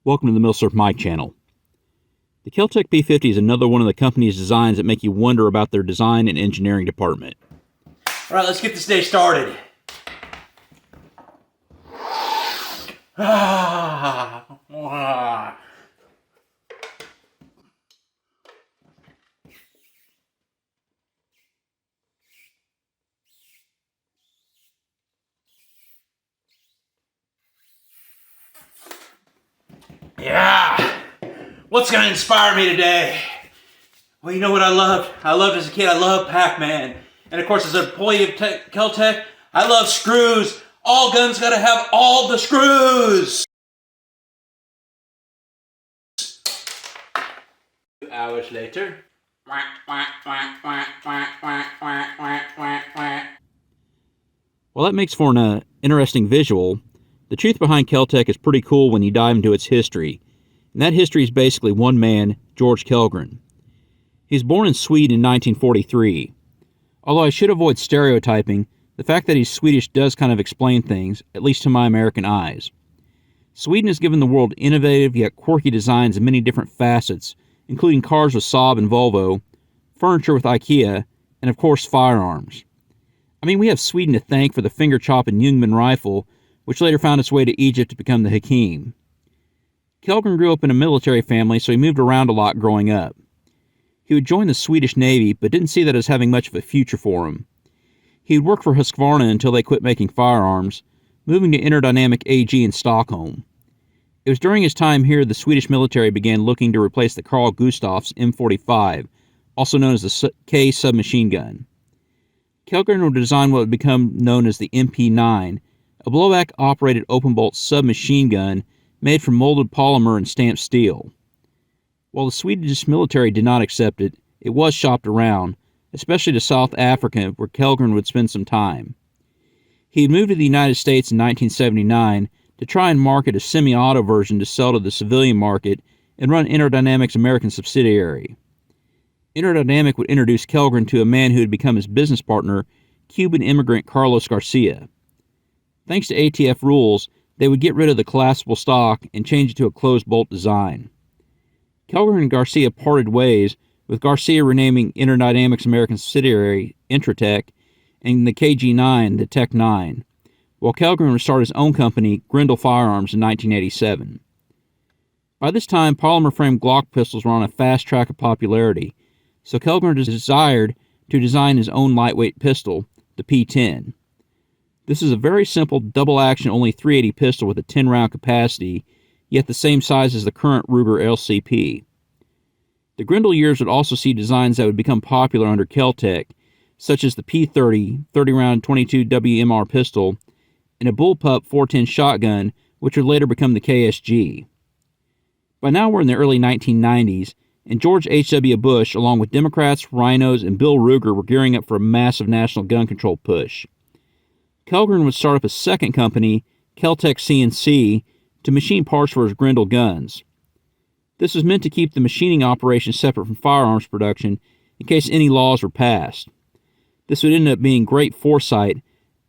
Welcome to the Milsurf Mike channel. The KelTec P50 is another one of the company's designs that make you wonder about their design and engineering department. All right, let's get this day started. Yeah! What's gonna inspire me today? Well, you know what I loved? I loved as a kid, I loved Pacman. And of course, as an employee of KelTec, I love screws. All guns gotta have all the screws! 2 hours later. While that makes for an interesting visual, the truth behind KelTec is pretty cool when you dive into its history. And that history is basically one man, George Kellgren. He was born in Sweden in 1943. Although I should avoid stereotyping, the fact that he's Swedish does kind of explain things, at least to my American eyes. Sweden has given the world innovative yet quirky designs in many different facets, including cars with Saab and Volvo, furniture with IKEA, and of course firearms. I mean, we have Sweden to thank for the finger-chopping Jungmann rifle, which later found its way to Egypt to become the Hakim. Kellgren grew up in a military family, so he moved around a lot growing up. He would join the Swedish Navy, but didn't see that as having much of a future for him. He would work for Husqvarna until they quit making firearms, moving to Interdynamic AG in Stockholm. It was during his time here the Swedish military began looking to replace the Carl Gustaf's M45, also known as the K submachine gun. Kellgren would design what would become known as the MP9, a blowback-operated open-bolt submachine gun made from molded polymer and stamped steel. While the Swedish military did not accept it, it was shopped around, especially to South Africa, where Kellgren would spend some time. He had moved to the United States in 1979 to try and market a semi-auto version to sell to the civilian market and run Interdynamic's American subsidiary. Interdynamic would introduce Kellgren to a man who had become his business partner, Cuban immigrant Carlos Garcia. Thanks to ATF rules, they would get rid of the collapsible stock and change it to a closed-bolt design. Kellgren and Garcia parted ways, with Garcia renaming Interdynamic's American subsidiary, Intertech, and the KG-9 the Tech 9, while Kellgren would start his own company, Grendel Firearms, in 1987. By this time, polymer-framed Glock pistols were on a fast track of popularity, so Kellgren desired to design his own lightweight pistol, the P10. This is a very simple, double-action, only .380 pistol with a 10-round capacity, yet the same size as the current Ruger LCP. The Grendel years would also see designs that would become popular under KelTec, such as the P30, 30-round 22 WMR pistol, and a bullpup 410 shotgun, which would later become the KSG. By now we're in the early 1990s, and George H.W. Bush, along with Democrats, Rhinos, and Bill Ruger, were gearing up for a massive national gun control push. Kellgren would start up a second company, KelTec CNC, to machine parts for his Grendel guns. This was meant to keep the machining operation separate from firearms production in case any laws were passed. This would end up being great foresight,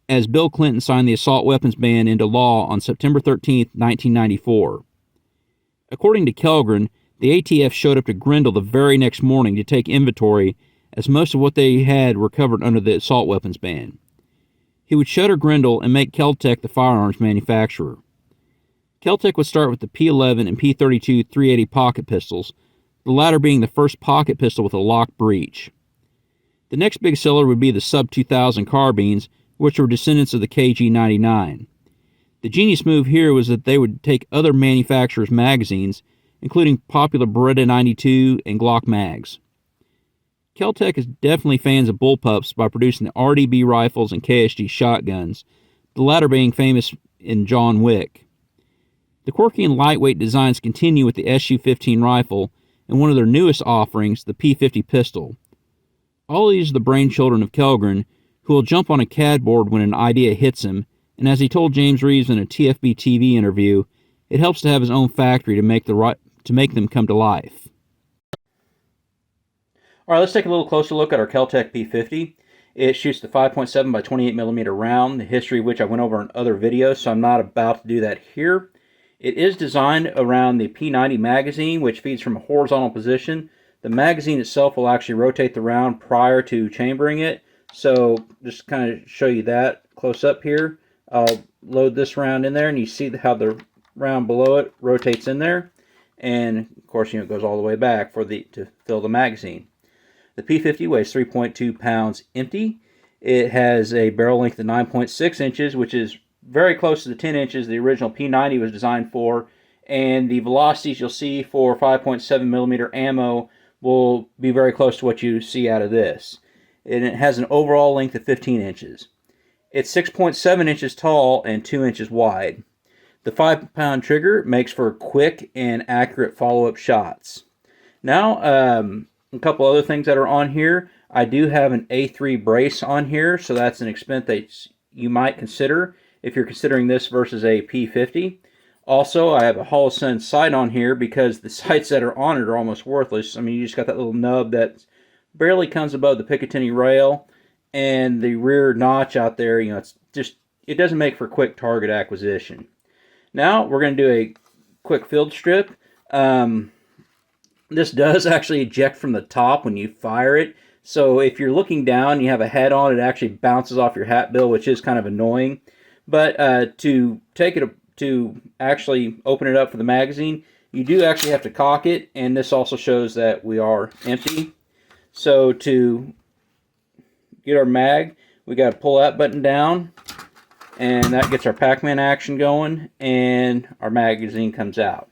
as Bill Clinton signed the assault weapons ban into law on September 13, 1994. According to Kellgren, the ATF showed up to Grendel the very next morning to take inventory, as most of what they had were covered under the assault weapons ban. He would shutter Grendel and make KelTec the firearms manufacturer. KelTec would start with the P11 and P32 .380 pocket pistols, the latter being the first pocket pistol with a locked breech. The next big seller would be the Sub-2000 carbines, which were descendants of the KG-99. The genius move here was that they would take other manufacturers' magazines, including popular Beretta 92 and Glock mags. KelTec is definitely fans of bullpups by producing the RDB rifles and KSG shotguns, the latter being famous in John Wick. The quirky and lightweight designs continue with the SU-15 rifle and one of their newest offerings, the P50 pistol. All of these are the brainchildren of Kellgren, who will jump on a CAD board when an idea hits him, and as he told James Reeves in a TFB TV interview, it helps to have his own factory to make them come to life. All right, let's take a little closer look at our KelTec P50. It shoots the 5.7 by 28mm round, the history of which I went over in other videos, so I'm not about to do that here. It is designed around the P90 magazine, which feeds from a horizontal position. The magazine itself will actually rotate the round prior to chambering it. So just kind of show you that close up here. I'll load this round in there, and you see how the round below it rotates in there. And of course, it goes all the way back to fill the magazine. The P50 weighs 3.2 pounds empty. It has a barrel length of 9.6 inches, which is very close to the 10 inches the original P90 was designed for. And the velocities you'll see for 5.7 millimeter ammo will be very close to what you see out of this. And it has an overall length of 15 inches. It's 6.7 inches tall and 2 inches wide. The 5-pound trigger makes for quick and accurate follow-up shots. Now, a couple other things that are on here. I do have an A3 brace on here, so that's an expense that you might consider if you're considering this versus a P50. Also, I have a Holosun sight on here because the sights that are on it are almost worthless. I mean, you just got that little nub that barely comes above the Picatinny rail, and the rear notch out there, it doesn't make for quick target acquisition. Now we're going to do a quick field strip. This does actually eject from the top when you fire it. So if you're looking down and you have a head on, it actually bounces off your hat bill, which is kind of annoying. But to actually open it up for the magazine, you do actually have to cock it, and this also shows that we are empty. So to get our mag, we got to pull that button down, and that gets our Pacman action going, and our magazine comes out.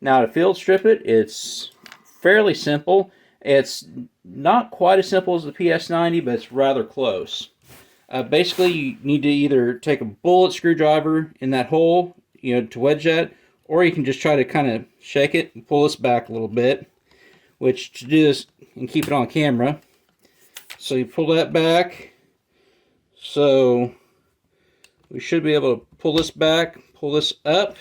Now to field strip it, it's fairly simple. It's not quite as simple as the PS90, but it's rather close. Basically, you need to either take a bullet screwdriver in that hole, to wedge that, or you can just try to kind of shake it and pull this back a little bit, which to do this and keep it on camera. So you pull that back. So we should be able to pull this back, pull this up.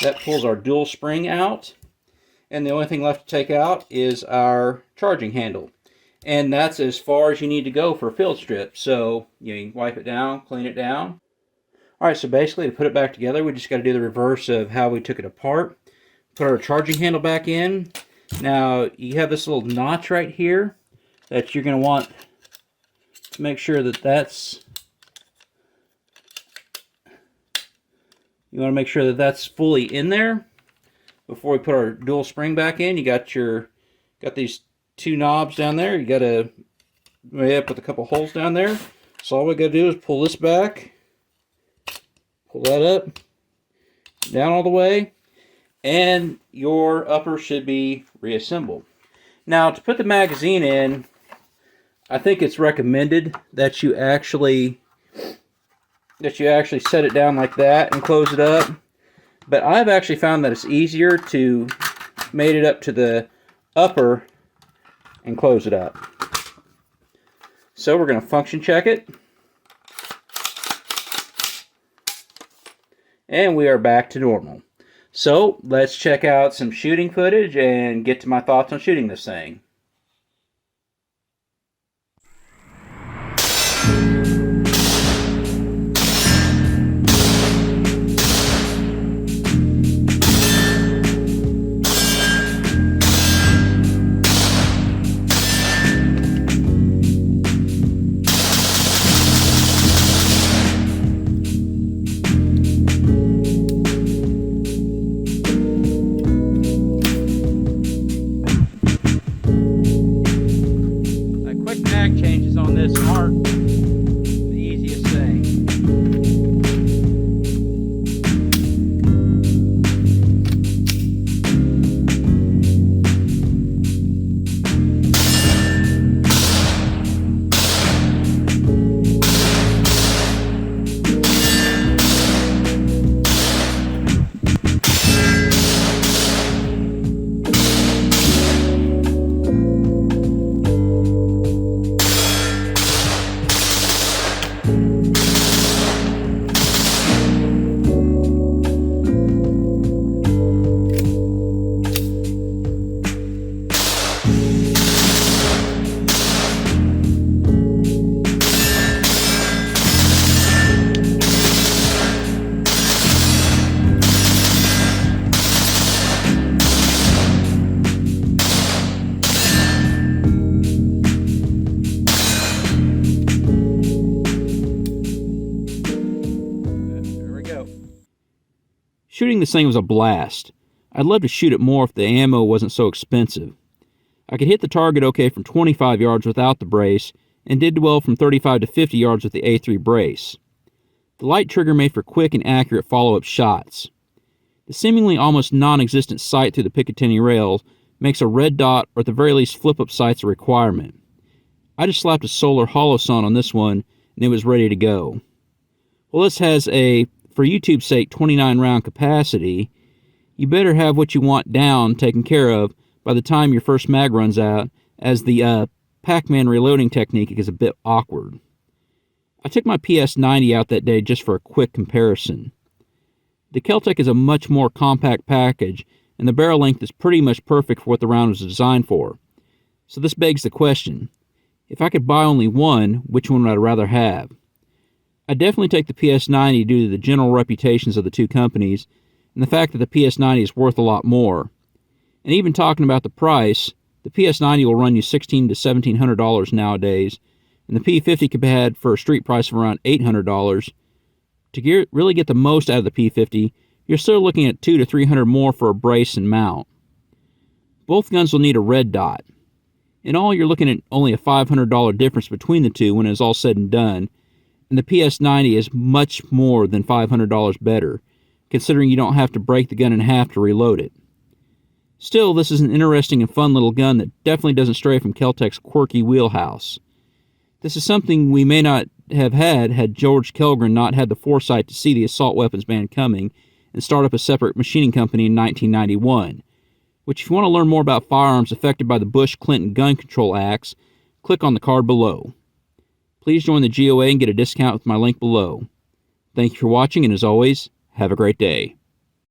That pulls our dual spring out. And the only thing left to take out is our charging handle. And that's as far as you need to go for a field strip. So you can wipe it down, clean it down. Alright, so basically to put it back together, we just got to do the reverse of how we took it apart. Put our charging handle back in. Now you have this little notch right here that you're going to want to make sure that that's fully in there before we put our dual spring back in. You got these two knobs down there. You got to put a couple holes down there. So all we got to do is pull this back, pull that up, down all the way, and your upper should be reassembled. Now to put the magazine in, I think it's recommended that you actually set it down like that and close it up. But I've actually found that it's easier to mate it up to the upper and close it up. So we're going to function check it. And we are back to normal. So let's check out some shooting footage and get to my thoughts on shooting this thing. Shooting this thing was a blast. I'd love to shoot it more if the ammo wasn't so expensive. I could hit the target okay from 25 yards without the brace, and did well from 35 to 50 yards with the A3 brace. The light trigger made for quick and accurate follow-up shots. The seemingly almost non-existent sight through the Picatinny rails makes a red dot or at the very least flip-up sights a requirement. I just slapped a solar holosun on this one and it was ready to go. Well, this has a, for YouTube's sake, 29-round capacity. You better have what you want down taken care of by the time your first mag runs out, as the Pacman reloading technique is a bit awkward. I took my PS90 out that day just for a quick comparison. The Kel-Tec is a much more compact package, and the barrel length is pretty much perfect for what the round was designed for. So this begs the question, if I could buy only one, which one would I rather have? I'd definitely take the PS90 due to the general reputations of the two companies, and the fact that the PS90 is worth a lot more. And even talking about the price, the PS90 will run you $1,600 to $1,700 nowadays, and the P50 could be had for a street price of around $800. To really get the most out of the P50, you're still looking at $200 to $300 more for a brace and mount. Both guns will need a red dot. In all, you're looking at only a $500 difference between the two when it is all said and done, and the PS90 is much more than $500 better, considering you don't have to break the gun in half to reload it. Still, this is an interesting and fun little gun that definitely doesn't stray from KelTec's quirky wheelhouse. This is something we may not have had George Kellgren not had the foresight to see the assault weapons ban coming and start up a separate machining company in 1991, which if you want to learn more about firearms affected by the Bush-Clinton gun control acts, click on the card below. Please join the GOA and get a discount with my link below. Thank you for watching, and as always, have a great day.